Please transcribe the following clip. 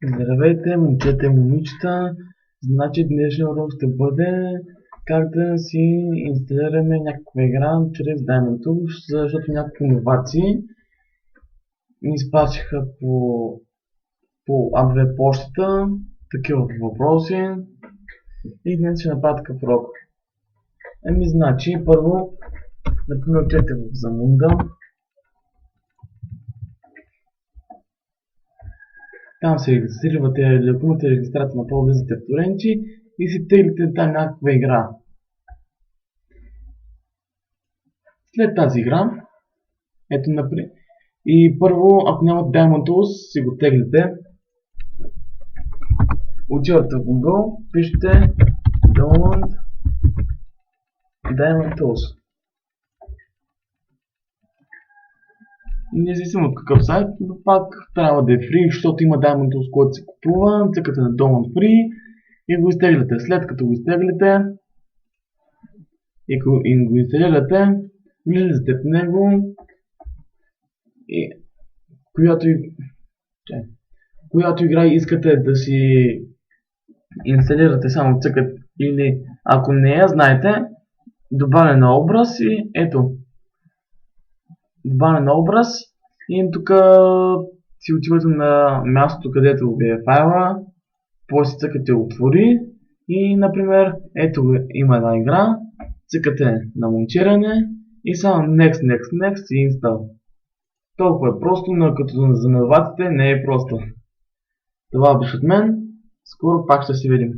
Здравейте, момчета и момичета! Значи днешния урок ще бъде как да си инсталираме някаква игра чрез Diamond Tools, защото някакви иновации ни изпратиха по АБВ почтата такива въпроси и днес ще направя такъв урок. Значи първо, например, отидете в Zamunda. Там се регистрирате, или ако имате регистрация на влизате в торенти и си теглите там някаква игра. След тази игра, ето например, и първо, ако нямате Diamond Tools, си го теглите. Отивате в Google, пишете Download Diamond Tools. Независимо от какъв сайт, но пак трябва да е free, защото има Diamond Tools, който се купува, цъкате на Download Free и го изтегляте. След като го изтегляте и го инсталирате, влизате в него и която игра искате да си инсталирате, само цъкате, или ако не я знаете, добавяне на образ и ето. Добавяне на образ и тук си отивате на мястото, където ви е файла, после цъкате отвори и например ето има една игра, цъкате на монтиране и само next и install. Толкова е просто, но като за новаците не е просто. Това беше от мен, скоро пак ще се видим.